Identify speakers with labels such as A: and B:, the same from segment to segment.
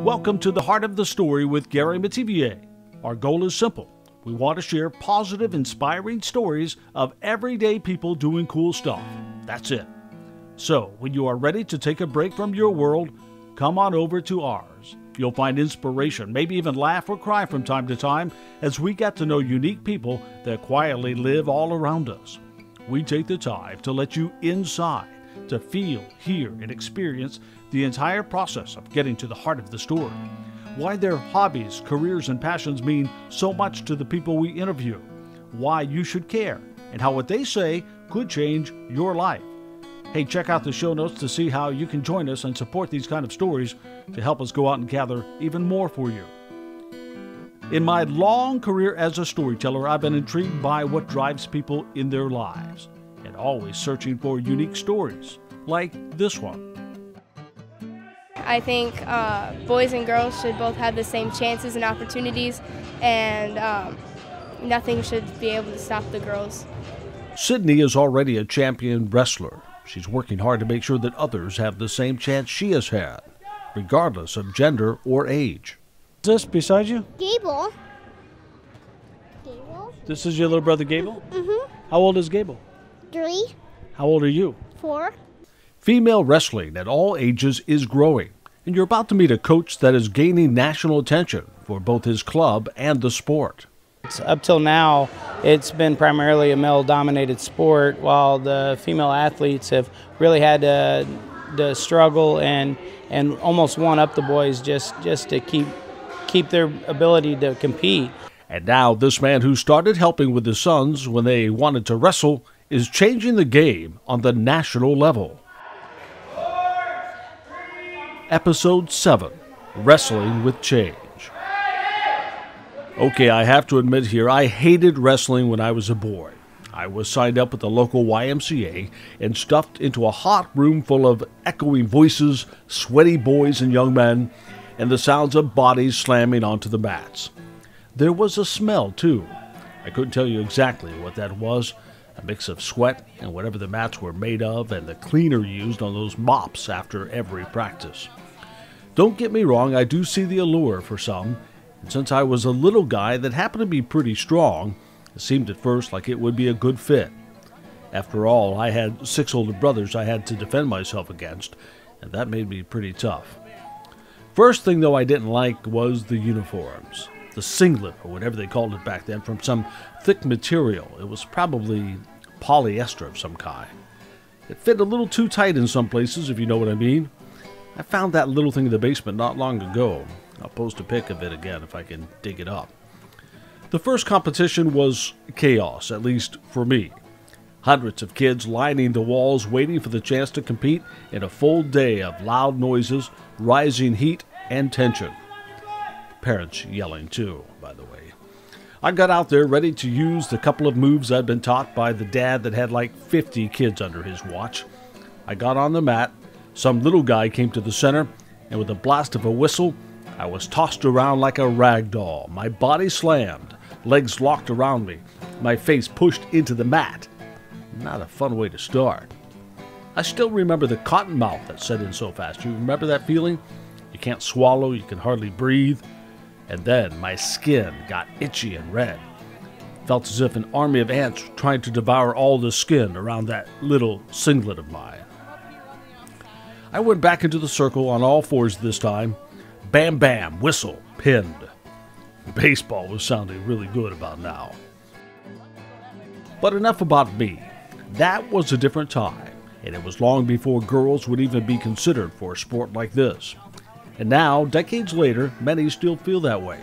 A: Welcome to the Heart of the Story with Gary Metivier. Our goal is simple. We want to share positive, inspiring stories of everyday people doing cool stuff. That's it. So, when you are ready to take a break from your world, come on over to ours. You'll find inspiration, maybe even laugh or cry from time to time as we get to know unique people that quietly live all around us. We take the time to let you inside, to feel, hear, and experience the entire process of getting to the heart of the story. Why their hobbies, careers, and passions mean so much to the people we interview. Why you should care, and how what they say could change your life. Hey, check out the show notes to see how you can join us and support these kind of stories to help us go out and gather even more for you. In my long career as a storyteller, I've been intrigued by what drives people in their lives and always searching for unique stories, like this one.
B: I think boys and girls should both have the same chances and opportunities, and nothing should be able to stop the girls.
A: Sydney is already a champion wrestler. She's working hard to make sure that others have the same chance she has had, regardless of gender or age.
C: Is this beside you?
D: Gable.
C: This is your little brother Gable?
D: Mm-hmm.
C: How old is Gable?
D: 3.
C: How old are you?
D: 4.
A: Female wrestling at all ages is growing, and you're about to meet a coach that is gaining national attention for both his club and the sport.
E: Up till now, it's been primarily a male-dominated sport, while the female athletes have really had to struggle and almost one-up the boys just to keep their ability to compete.
A: And now this man who started helping with his sons when they wanted to wrestle is changing the game on the national level. Episode 7, Wrestling with Change. Okay, I have to admit here, I hated wrestling when I was a boy. I was signed up with the local YMCA and stuffed into a hot room full of echoing voices, sweaty boys and young men, and the sounds of bodies slamming onto the mats. There was a smell, too. I couldn't tell you exactly what that was, a mix of sweat and whatever the mats were made of and the cleaner used on those mops after every practice. Don't get me wrong, I do see the allure for some. And since I was a little guy that happened to be pretty strong, it seemed at first like it would be a good fit. After all, I had 6 older brothers I had to defend myself against, and that made me pretty tough. First thing, though, I didn't like was the uniforms. The singlet, or whatever they called it back then, from some thick material. It was probably polyester of some kind. It fit a little too tight in some places, if you know what I mean. I found that little thing in the basement not long ago. I'll post a pic of it again if I can dig it up. The first competition was chaos, at least for me. Hundreds of kids lining the walls waiting for the chance to compete in a full day of loud noises, rising heat, and tension. Parents yelling too, by the way. I got out there ready to use the couple of moves I'd been taught by the dad that had like 50 kids under his watch. I got on the mat, some little guy came to the center, and with a blast of a whistle, I was tossed around like a rag doll, my body slammed, legs locked around me, my face pushed into the mat. Not a fun way to start. I still remember the cotton mouth that set in so fast. You remember that feeling? You can't swallow, you can hardly breathe. And then my skin got itchy and red. Felt as if an army of ants were trying to devour all the skin around that little singlet of mine. I went back into the circle on all fours this time. Bam, bam, whistle, pinned. Baseball was sounding really good about now. But enough about me. That was a different time, and it was long before girls would even be considered for a sport like this. And now, decades later, many still feel that way.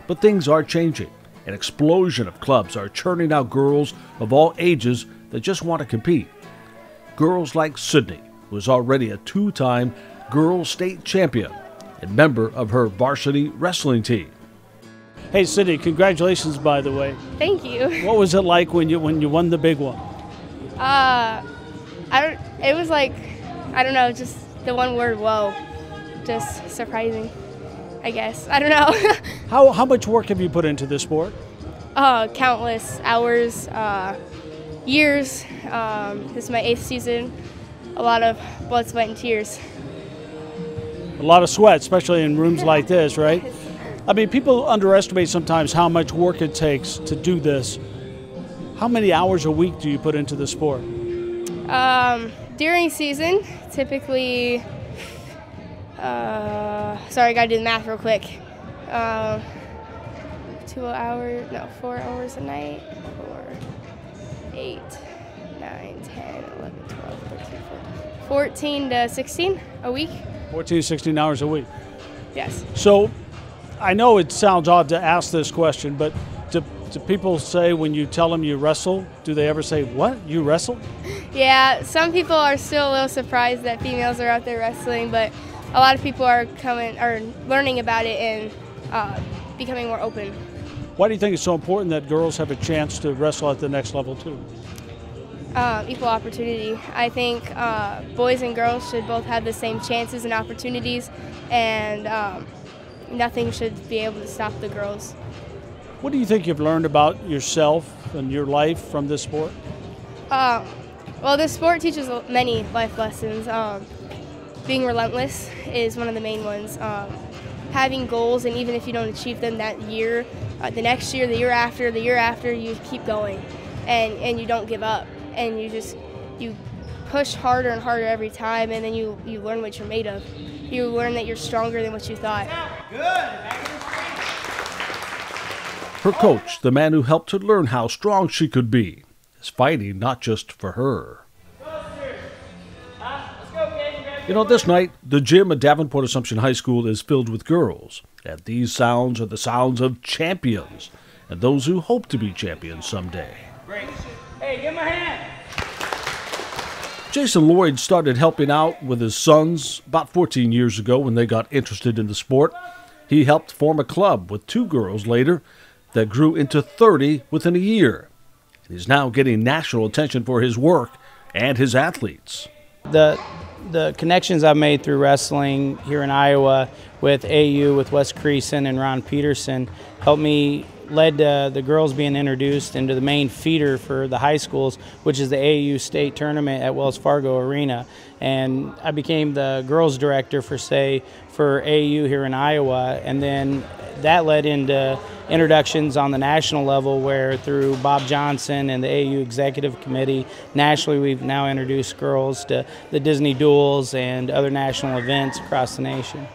A: But things are changing. An explosion of clubs are churning out girls of all ages that just want to compete. Girls like Sydney, who is already a 2-time girls state champion and member of her varsity wrestling team.
C: Hey, Sydney, congratulations, by the way.
B: Thank you.
C: What was it like when you won the big one?
B: It was like, I don't know, just the one word, whoa. Just surprising, I guess. I don't know.
C: How much work have you put into this sport?
B: Countless hours, years. This is my 8th season. A lot of blood, sweat, and tears.
C: A lot of sweat, especially in rooms like this, right? I mean, people underestimate sometimes how much work it takes to do this. How many hours a week do you put into the sport?
B: During season, typically, sorry, I gotta do the math real quick. 4 hours a night, 8, 9, 10, 11, 12, 13, 14 to 16 a week.
C: 14 to 16 hours a week.
B: Yes.
C: So I know it sounds odd to ask this question, but do people say when you tell them you wrestle, do they ever say, what, you wrestle?
B: Yeah, some people are still a little surprised that females are out there wrestling, but a lot of people are learning about it and becoming more open.
C: Why do you think it's so important that girls have a chance to wrestle at the next level too?
B: Equal opportunity. I think boys and girls should both have the same chances and opportunities, and nothing should be able to stop the girls.
C: What do you think you've learned about yourself and your life from this sport?
B: Well, this sport teaches many life lessons. Being relentless is one of the main ones. Having goals, and even if you don't achieve them that year, the next year, the year after, you keep going, and you don't give up, and you push harder and harder every time, and then you learn what you're made of. You learn that you're stronger than what you thought.
A: Her coach, the man who helped her learn how strong she could be, is fighting not just for her. You know, this night, the gym at Davenport Assumption High School is filled with girls, and these sounds are the sounds of champions and those who hope to be champions someday.
E: Great. Hey, give him a hand.
A: Jason Lloyd started helping out with his sons about 14 years ago when they got interested in the sport. He helped form a club with 2 girls later that grew into 30 within a year. He's now getting national attention for his work and his athletes.
E: The connections I've made through wrestling here in Iowa with AU, with Wes Creason and Ron Peterson, led to the girls being introduced into the main feeder for the high schools, which is the AU state tournament at Wells Fargo Arena. And I became the girls director for AU here in Iowa, and then that led into introductions on the national level, where through Bob Johnson and the AU Executive Committee, nationally we've now introduced girls to the Disney Duels and other national events across the nation.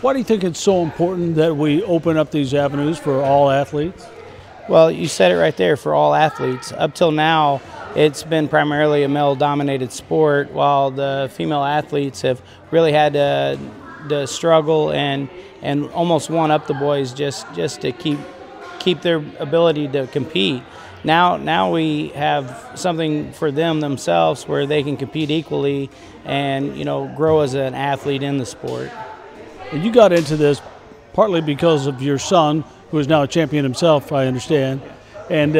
C: Why do you think it's so important that we open up these avenues for all athletes?
E: Well, you said it right there, for all athletes. Up till now, it's been primarily a male-dominated sport, while the female athletes have really had to struggle and almost one up the boys just to keep their ability to compete. Now we have something for themselves where they can compete equally and grow as an athlete in the sport.
C: And you got into this partly because of your son, who is now a champion himself, I understand. And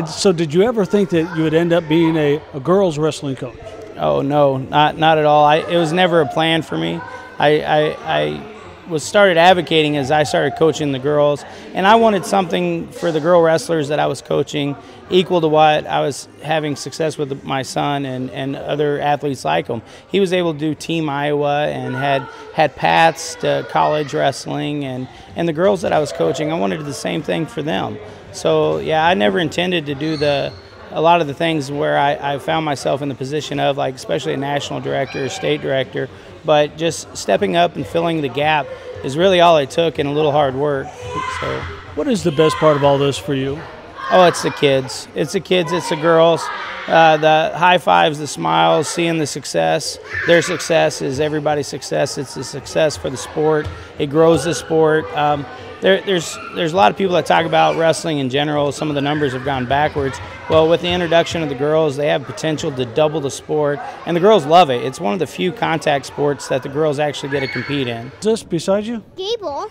C: so did you ever think that you would end up being a girls wrestling coach?
E: Oh, no, not at all. It was never a plan for me. I started advocating as I started coaching the girls, and I wanted something for the girl wrestlers that I was coaching equal to what I was having success with my son and other athletes like him. He was able to do Team Iowa and had paths to college wrestling, and the girls that I was coaching, I wanted the same thing for them. So yeah, I never intended to do a lot of the things where I found myself in the position of, like, especially a national director or state director, but just stepping up and filling the gap is really all it took, and a little hard work. So,
C: what is the best part of all this for you?
E: Oh, it's the kids. It's the kids, it's the girls. The high fives, the smiles, seeing the success. Their success is everybody's success. It's a success for the sport. It grows the sport. There's a lot of people that talk about wrestling in general. Some of the numbers have gone backwards. Well, with the introduction of the girls, they have potential to double the sport, and the girls love it. It's one of the few contact sports that the girls actually get to compete in.
C: Is this beside you?
D: Gable.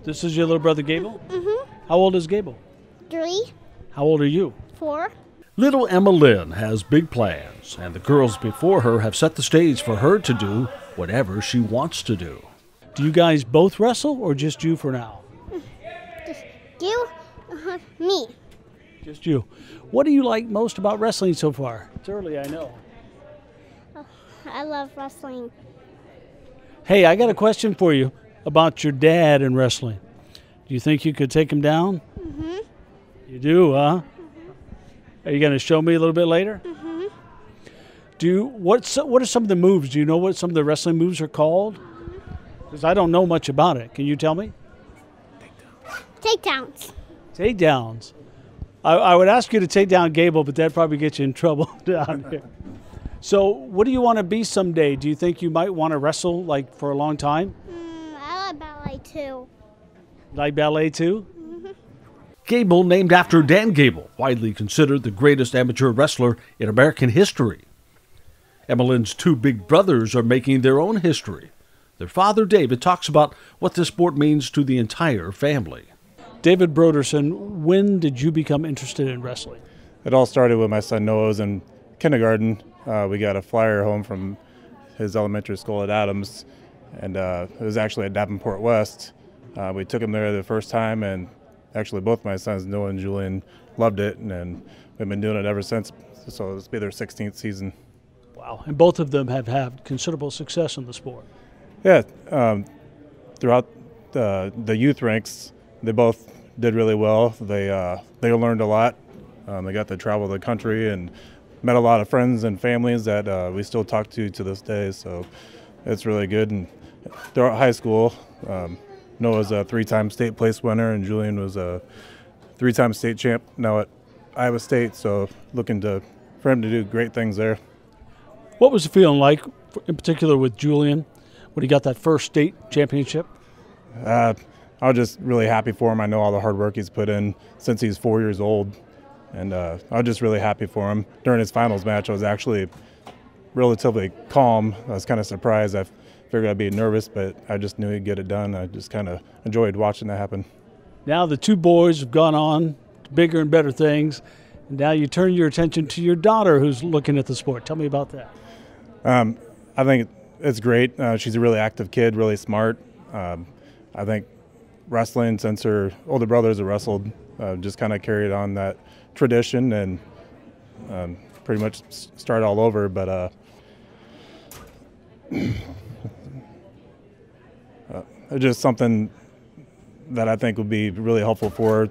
C: This is your little brother Gable?
D: Mm-hmm.
C: How old is Gable?
D: 3.
C: How old are you?
D: 4.
A: Little Emma Lynn has big plans, and the girls before her have set the stage for her to do whatever she wants to do.
C: Do you guys both wrestle, or just you for now?
D: Just you, me.
C: Just you. What do you like most about wrestling so far? It's early, I know.
D: I love wrestling
C: Hey, I got a question for you about your dad in wrestling. Do you think you could take him down?
D: Mm-hmm.
C: You do, huh? Are you going to show me a little bit later?
D: Mm-hmm.
C: What are some of the moves? Do you know what some of the wrestling moves are called? Because I don't know much about it. Can you tell me?
D: Takedowns.
C: Takedowns. I would ask you to take down Gable, but that'd probably get you in trouble down here. So what do you want to be someday? Do you think you might want to wrestle like for a long time?
D: I like ballet too.
C: Like ballet too?
A: Gable named after Dan Gable, widely considered the greatest amateur wrestler in American history. Emmeline's two big brothers are making their own history. Their father, David, talks about what this sport means to the entire family.
C: David Broderson, when did you become interested in wrestling?
F: It all started when my son Noah was in kindergarten. We got a flyer home from his elementary school at Adams, and it was actually at Davenport West. We took him there the first time, and actually both my sons, Noah and Julian, loved it, and we've been doing it ever since. So this will be their 16th season.
C: Wow, and both of them have had considerable success in the sport.
F: Yeah, throughout the youth ranks, they both did really well. They learned a lot. They got to travel the country and met a lot of friends and families that we still talk to this day. So it's really good. And throughout high school, Noah's a 3-time state place winner, and Julian was a 3-time state champ now at Iowa State. So looking for him to do great things there.
C: What was the feeling like, in particular with Julian, when he got that first state championship?
F: I was just really happy for him. I know all the hard work he's put in since he's 4 years old, and I was just really happy for him. During his finals match, I was actually relatively calm. I was kind of surprised. I figured I'd be nervous, but I just knew he'd get it done. I just kind of enjoyed watching that happen. Now
C: the two boys have gone on to bigger and better things, and now you turn your attention to your daughter who's looking at the sport. Tell me about that.
F: I think it's great. She's a really active kid, really smart. I think wrestling, since her older brothers have wrestled, just kind of carried on that tradition and pretty much start all over. But it's just something that I think would be really helpful for her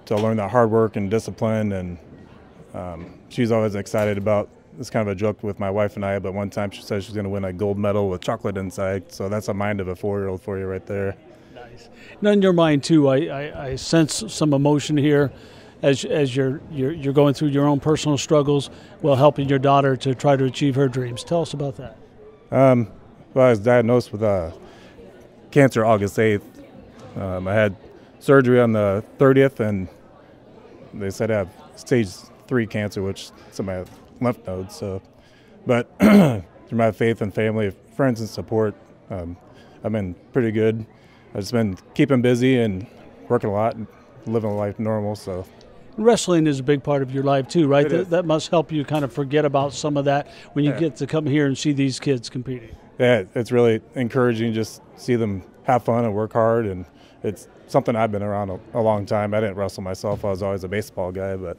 F: to learn that hard work and discipline. And she's always excited about. It's kind of a joke with my wife and I, but one time she said she's going to win a gold medal with chocolate inside. So that's a mind of a 4-year-old for you right there.
C: Nice. Now in your mind too, I sense some emotion here as you're going through your own personal struggles while helping your daughter to try to achieve her dreams. Tell us about that.
F: Well, I was diagnosed with cancer August 8th. I had surgery on the 30th, and they said I have stage 3 cancer, which is in my lymph nodes. So, but through my faith and family, friends, and support, I've been pretty good. I've just been keeping busy and working a lot and living a life normal. So,
C: wrestling is a big part of your life too, right? That must help you kind of forget about some of that when you get to come here and see these kids competing.
F: Yeah, it's really encouraging just see them have fun and work hard, and it's something I've been around a long time. I didn't wrestle myself. I was always a baseball guy, but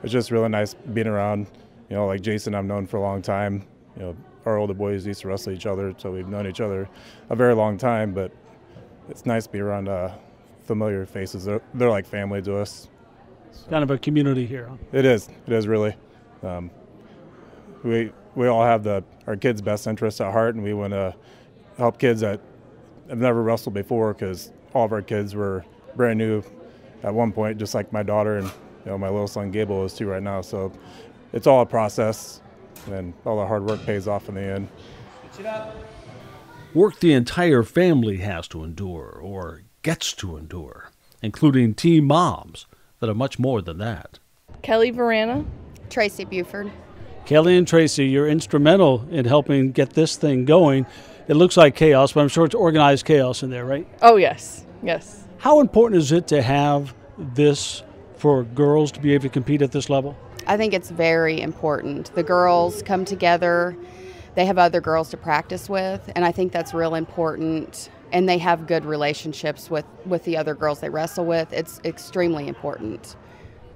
F: it's just really nice being around, like Jason I've known for a long time. Our older boys used to wrestle each other, so we've known each other a very long time, but it's nice to be around familiar faces. They're like family to us.
C: So. Kind of a community here. Huh?
F: It is really. We all have our kids' best interests at heart, and we want to help kids that have never wrestled before, because all of our kids were brand new at one point, just like my daughter and my little son Gable is too right now. So it's all a process, and all the hard work pays off in the end.
A: Work the entire family has to endure, or gets to endure, including team moms that are much more than that.
G: Kelly Varana.
H: Tracy Buford.
C: Kelly and Tracy, you're instrumental in helping get this thing going. It looks like chaos, but I'm sure it's organized chaos in there, right?
G: Oh, yes. Yes.
C: How important is it to have this for girls to be able to compete at this level?
H: I think it's very important. The girls come together. They have other girls to practice with, and I think that's real important. And they have good relationships with the other girls they wrestle with. It's extremely important.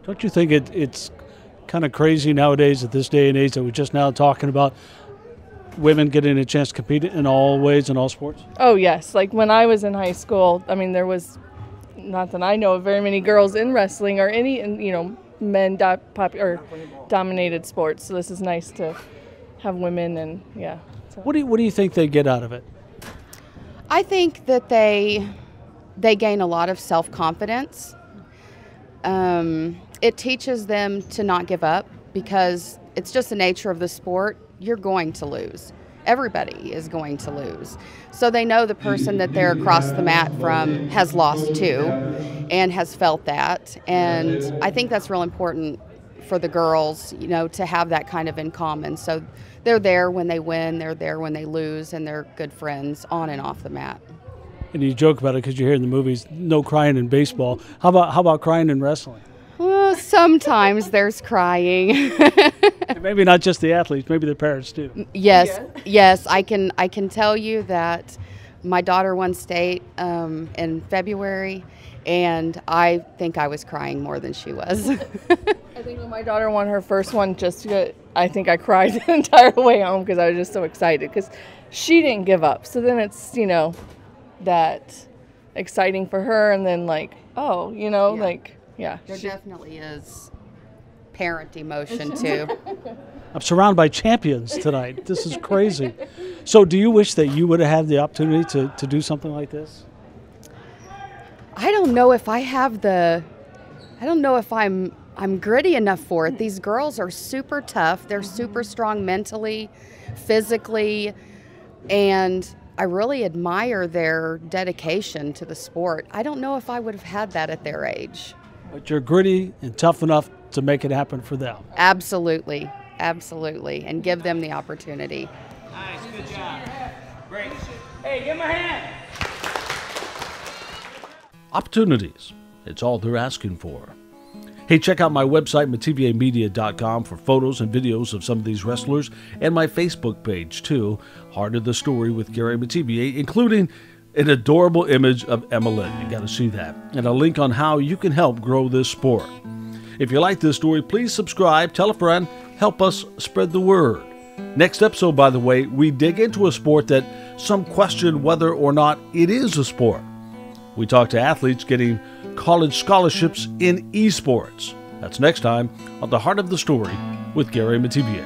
C: Don't you think it's kind of crazy nowadays at this day and age that we're just now talking about women getting a chance to compete in all ways in all sports?
G: Oh, yes. Like when I was in high school, I mean, there was, not that I know of, very many girls in wrestling or any, men dominated sports. So this is nice to have women and, yeah. So.
C: What do you think they get out of it?
H: I think that they gain a lot of self-confidence. It teaches them to not give up because it's just the nature of the sport. You're going to lose. Everybody is going to lose. So they know the person that they're across the mat from has lost too and has felt that. And I think that's real important for the girls, to have that kind of in common. So they're there when they win, they're there when they lose, and they're good friends on and off the mat.
C: And you joke about it because you hear in the movies, no crying in baseball. How about crying in wrestling?
H: Well, sometimes there's crying.
C: Maybe not just the athletes, maybe the parents too.
H: Yes. I can tell you that my daughter won state in February, and I think I was crying more than she was.
G: I think when my daughter won her first one, I think I cried the entire way home because I was just so excited because she didn't give up. So then it's, that exciting for her, and then
H: There definitely is parent emotion too.
C: I'm surrounded by champions tonight. This is crazy. So do you wish that you would have had the opportunity to do something like this?
H: I don't know if I'm gritty enough for it. These girls are super tough. They're super strong mentally, physically, and I really admire their dedication to the sport. I don't know if I would have had that at their age.
C: But you're gritty and tough enough to make it happen for them.
H: Absolutely, and give them the opportunity.
E: Nice, good job. Great. Hey, give him a hand.
A: Opportunities. It's all they're asking for. Hey, check out my website, metiviermedia.com, for photos and videos of some of these wrestlers, and my Facebook page, too, Heart of the Story with Gary Metivier, including an adorable image of Emma Lynn. You got to see that. And a link on how you can help grow this sport. If you like this story, please subscribe, tell a friend, help us spread the word. Next episode, by the way, we dig into a sport that some question whether or not it is a sport. We talk to athletes getting college scholarships in esports. That's next time on The Heart of the Story with Gary Metivier.